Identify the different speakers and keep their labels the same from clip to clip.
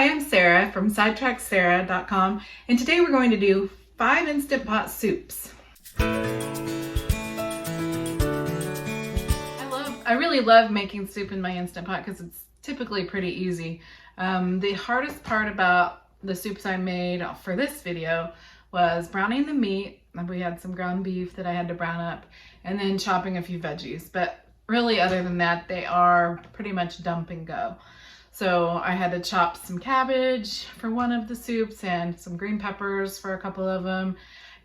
Speaker 1: Hi, I'm Sarah from sidetracksarah.com, and today we're going to do 5 Instant Pot soups. I really love making soup in my Instant Pot because it's typically pretty easy. The hardest part about the soups I made for this video was browning the meat. We had some ground beef that I had to brown up, and then chopping a few veggies. But really, other than that, they are pretty much dump and go. So I had to chop some cabbage for one of the soups and some green peppers for a couple of them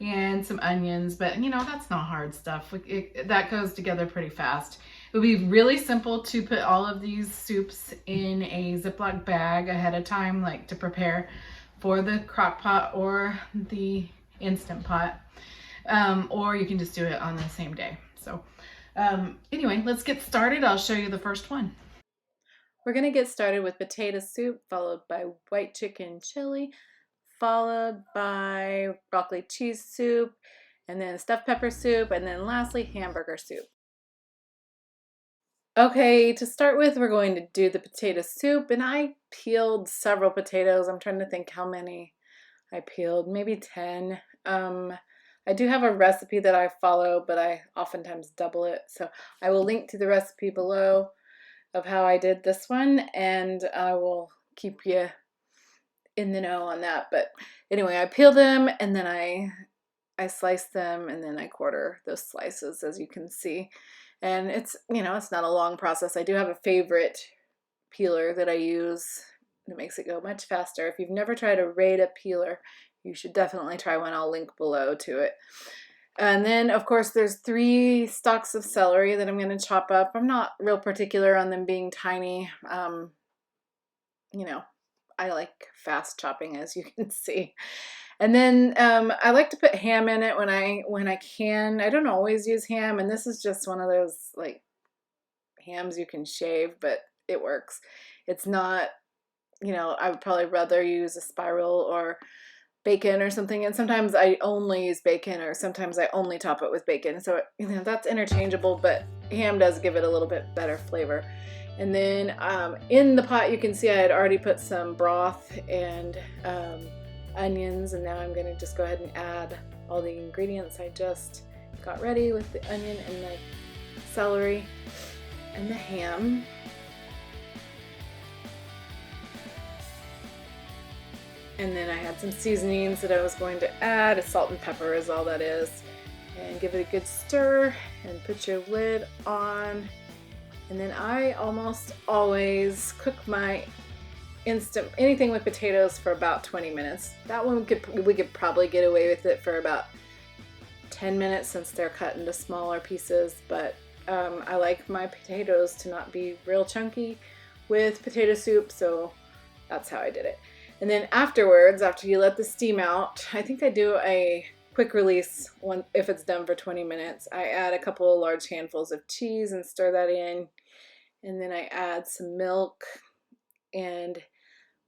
Speaker 1: and some onions. But you know, that's not hard stuff. That goes together pretty fast. It would be really simple to put all of these soups in a Ziploc bag ahead of time, like to prepare for the crock pot or the Instant Pot. Or you can just do it on the same day. So anyway, let's get started. I'll show you the first one. We're going to get started with potato soup, followed by white chicken chili, followed by broccoli cheese soup, and then stuffed pepper soup, and then lastly hamburger soup. Okay, to start with, we're going to do the potato soup, and I peeled several potatoes. I'm trying to think how many I peeled, maybe 10. I do have a recipe that I follow, but I oftentimes double it, so I will link to the recipe below of how I did this one, and I will keep you in the know on that. But anyway, I peel them and then I slice them, and then I quarter those slices, as you can see. And it's, you know, it's not a long process. I do have a favorite peeler that I use that makes it go much faster. If you've never tried a Rada peeler, you should definitely try one. I'll link below to it. And then, of course, there's 3 stalks of celery that I'm going to chop up. I'm not real particular on them being tiny. You know, I like fast chopping, as you can see. And then I like to put ham in it when I can. I don't always use ham, and this is just one of those like hams you can shave, but it works. It's not, you know, I would probably rather use a spiral or bacon or something, and sometimes I only use bacon, or sometimes I only top it with bacon, so you know, that's interchangeable, but ham does give it a little bit better flavor. And then in the pot you can see I had already put some broth and onions, and now I'm going to just go ahead and add all the ingredients I just got ready with the onion and the celery and the ham. And then I had some seasonings that I was going to add. Salt and pepper is all that is. And give it a good stir and put your lid on. And then I almost always cook my anything with potatoes for about 20 minutes. That one we could probably get away with it for about 10 minutes since they're cut into smaller pieces. But I like my potatoes to not be real chunky with potato soup, so that's how I did it. And then afterwards, after you let the steam out, I think I do a quick release one if it's done for 20 minutes. I add a couple of large handfuls of cheese and stir that in. And then I add some milk. And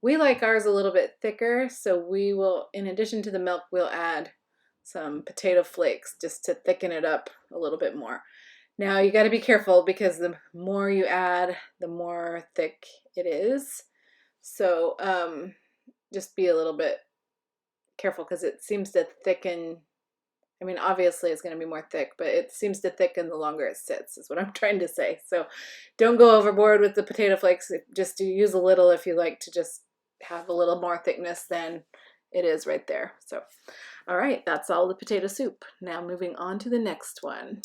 Speaker 1: we like ours a little bit thicker, so we will, in addition to the milk, we'll add some potato flakes just to thicken it up a little bit more. Now you got to be careful because the more you add, the more thick it is. So just be a little bit careful because it seems to thicken. I mean, obviously it's going to be more thick, but it seems to thicken the longer it sits, is what I'm trying to say. So don't go overboard with the potato flakes. Just use a little if you like to just have a little more thickness than it is right there. So, all right, that's all the potato soup. Now moving on to the next one.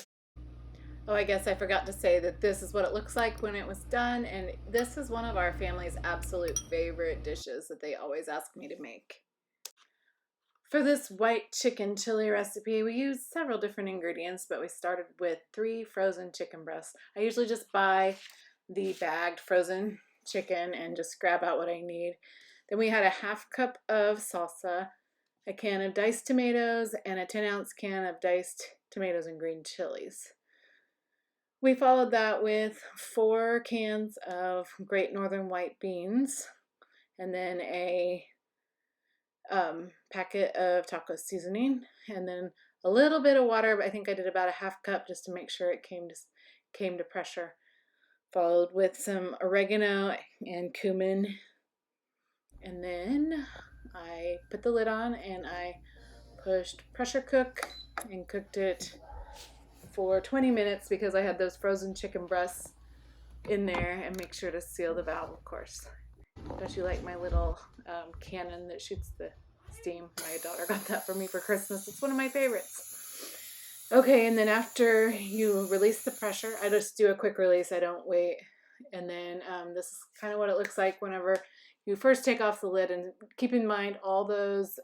Speaker 1: Oh, I guess I forgot to say that this is what it looks like when it was done, and this is one of our family's absolute favorite dishes that they always ask me to make. For this white chicken chili recipe, we used several different ingredients, but we started with 3 frozen chicken breasts. I usually just buy the bagged frozen chicken and just grab out what I need. Then we had a 1/2 cup of salsa, a can of diced tomatoes, and a 10-ounce can of diced tomatoes and green chilies. We followed that with 4 cans of Great Northern white beans, and then a packet of taco seasoning, and then a little bit of water. I think I did about a 1/2 cup just to make sure it came to pressure. Followed with some oregano and cumin, And then I put the lid on and I pushed pressure cook and cooked it for 20 minutes because I had those frozen chicken breasts in there, and make sure to seal the valve, of course. Don't you like my little cannon that shoots the steam? My daughter got that for me for Christmas. It's one of my favorites. Okay, and then after you release the pressure, I just do a quick release. I don't wait. And then this is kind of what it looks like whenever you first take off the lid. And keep in mind, all those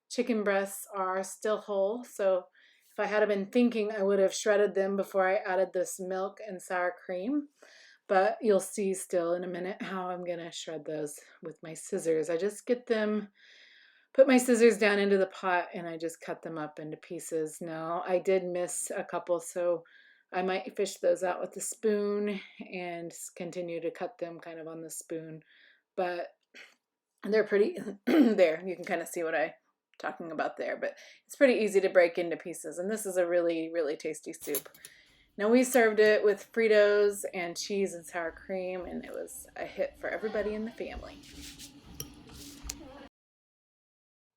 Speaker 1: chicken breasts are still whole. So if I had been thinking, I would have shredded them before I added this milk and sour cream. But you'll see still in a minute how I'm going to shred those with my scissors. I just get them, put my scissors down into the pot, and I just cut them up into pieces. Now, I did miss a couple, so I might fish those out with a spoon and continue to cut them kind of on the spoon. But they're pretty, there, you can kind of see what I'm talking about there. But it's pretty easy to break into pieces, and this is a really, really tasty soup. Now, we served it with Fritos and cheese and sour cream, and it was a hit for everybody in the family.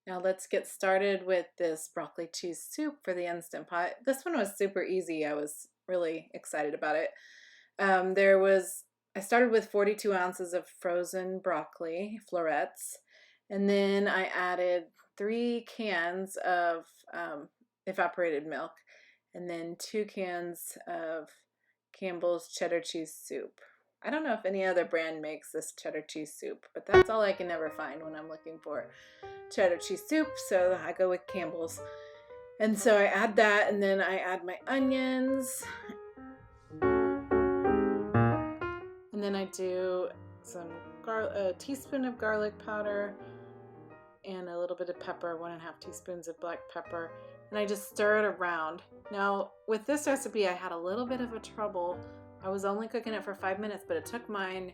Speaker 1: Now let's get started with this broccoli cheese soup for the Instant Pot. This one was super easy. I was really excited about it. I started with 42 ounces of frozen broccoli florets, and then I added 3 cans of evaporated milk, and then 2 cans of Campbell's cheddar cheese soup. I don't know if any other brand makes this cheddar cheese soup, but that's all I can ever find when I'm looking for cheddar cheese soup, so I go with Campbell's. And so I add that, and then I add my onions, and then I do a teaspoon of garlic powder and a little bit of pepper, 1.5 teaspoons of black pepper, and I just stir it around. Now, with this recipe, I had a little bit of a trouble. I was only cooking it for 5 minutes, but it took mine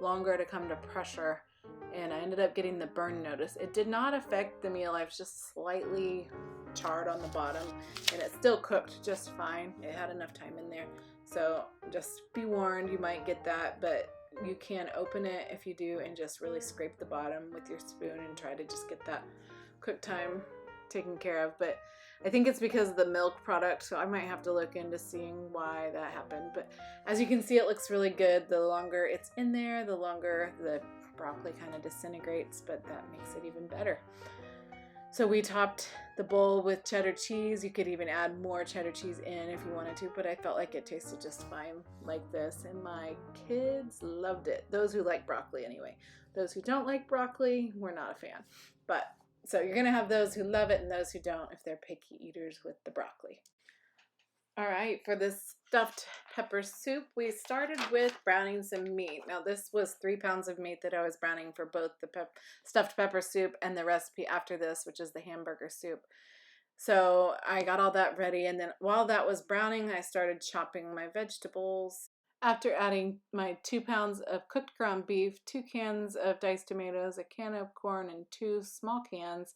Speaker 1: longer to come to pressure, and I ended up getting the burn notice. It did not affect the meal. I was just slightly charred on the bottom, and it still cooked just fine. It had enough time in there. So just be warned, you might get that, but you can open it if you do and just really scrape the bottom with your spoon and try to just get that cook time taken care of. But I think it's because of the milk product, so I might have to look into seeing why that happened. But as you can see, it looks really good. The longer it's in there, the longer the broccoli kind of disintegrates, but that makes it even better. So we topped the bowl with cheddar cheese. You could even add more cheddar cheese in if you wanted to, but I felt like it tasted just fine like this, and my kids loved it. Those who like broccoli anyway. Those who don't like broccoli, we're not a fan. But so you're gonna have those who love it and those who don't if they're picky eaters with the broccoli. All right, for this stuffed pepper soup, we started with browning some meat. Now, this was 3 pounds of meat that I was browning for both the stuffed pepper soup and the recipe after this, which is the hamburger soup. So I got all that ready, and then while that was browning, I started chopping my vegetables. After adding my 2 pounds of cooked ground beef, 2 cans of diced tomatoes, a can of corn, and 2 small cans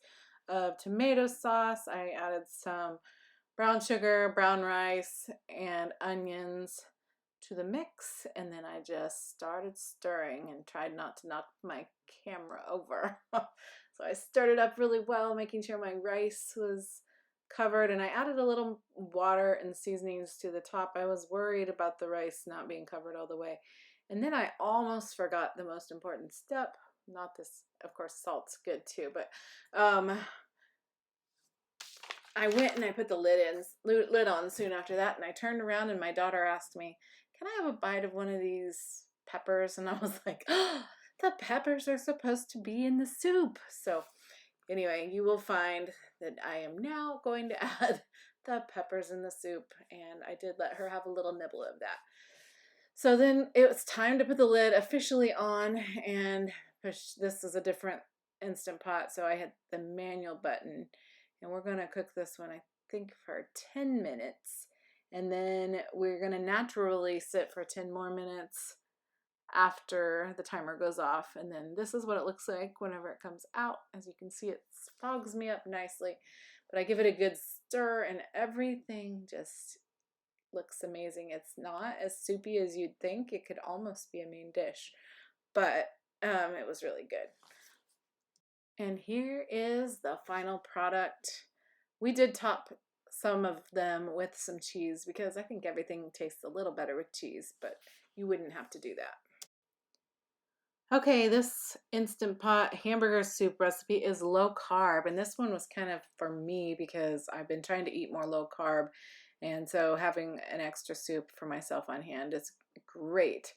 Speaker 1: of tomato sauce, I added some brown sugar, brown rice, and onions to the mix, and then I just started stirring and tried not to knock my camera over. So I stirred it up really well, making sure my rice was covered, and I added a little water and seasonings to the top. I was worried about the rice not being covered all the way. And then I almost forgot the most important step. Not this, of course, salt's good too, but I went and I put the lid on soon after that, and I turned around and my daughter asked me, "Can I have a bite of one of these peppers?" And I was like, "Oh, the peppers are supposed to be in the soup." So anyway, you will find that I am now going to add the peppers in the soup, and I did let her have a little nibble of that. So then it was time to put the lid officially on and push. This is a different Instant Pot, so I had the manual button. And we're going to cook this one, I think, for 10 minutes. And then we're going to naturally sit for 10 more minutes after the timer goes off. And then this is what it looks like whenever it comes out. As you can see, it fogs me up nicely. But I give it a good stir, and everything just looks amazing. It's not as soupy as you'd think. It could almost be a main dish. But it was really good. And here is the final product. We did top some of them with some cheese because I think everything tastes a little better with cheese, but you wouldn't have to do that. Okay, this Instant Pot hamburger soup recipe is low carb, and this one was kind of for me because I've been trying to eat more low carb, and so having an extra soup for myself on hand is great.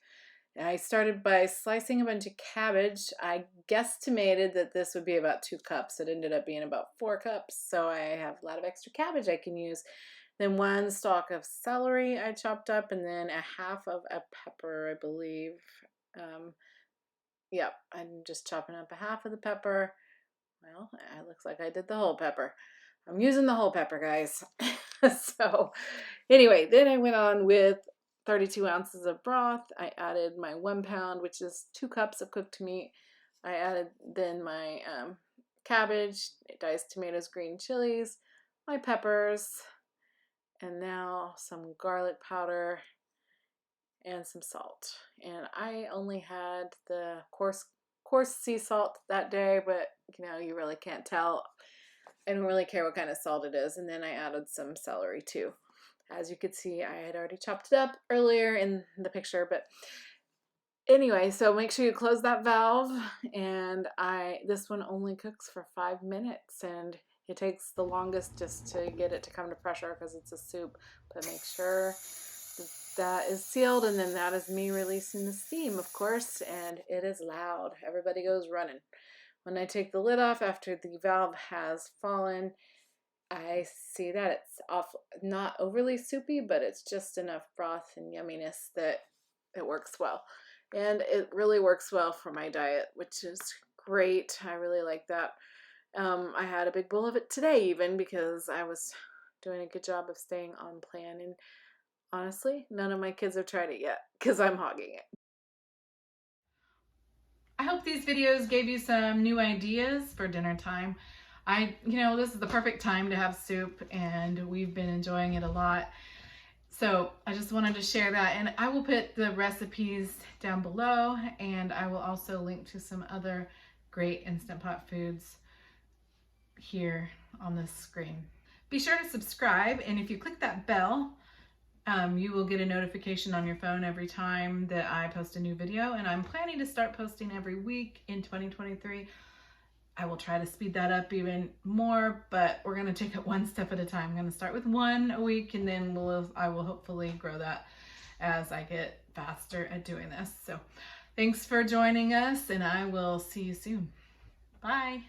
Speaker 1: I started by slicing a bunch of cabbage. I guesstimated that this would be about 2 cups. It ended up being about 4 cups, so I have a lot of extra cabbage I can use. Then 1 stalk of celery I chopped up, and then a half of a pepper, I believe. Yep, I'm just chopping up a half of the pepper. Well, it looks like I did the whole pepper. I'm using the whole pepper, guys. So anyway, then I went on with 32 ounces of broth. I added my 1 pound, which is 2 cups of cooked meat. I added then my cabbage, diced tomatoes, green chilies, my peppers, and now some garlic powder and some salt. And I only had the coarse sea salt that day, but you really can't tell. I don't really care what kind of salt it is. And then I added some celery too. As you could see, I had already chopped it up earlier in the picture, but anyway, so make sure you close that valve. And this one only cooks for 5 minutes, and it takes the longest just to get it to come to pressure because it's a soup. But make sure that is sealed, and then that is me releasing the steam, of course, and it is loud. Everybody goes running. When I take the lid off after the valve has fallen, I see that it's not overly soupy, but it's just enough broth and yumminess that it works well. And it really works well for my diet, which is great. I really like that. I had a big bowl of it today even because I was doing a good job of staying on plan, and honestly, none of my kids have tried it yet because I'm hogging it.
Speaker 2: I hope these videos gave you some new ideas for dinner time. This is the perfect time to have soup, and we've been enjoying it a lot. So I just wanted to share that, and I will put the recipes down below, and I will also link to some other great Instant Pot foods here on this screen. Be sure to subscribe, and if you click that bell, you will get a notification on your phone every time that I post a new video, and I'm planning to start posting every week in 2023. I will try to speed that up even more, but we're going to take it one step at a time. I'm going to start with one a week, and then I will hopefully grow that as I get faster at doing this. So thanks for joining us, and I will see you soon. Bye.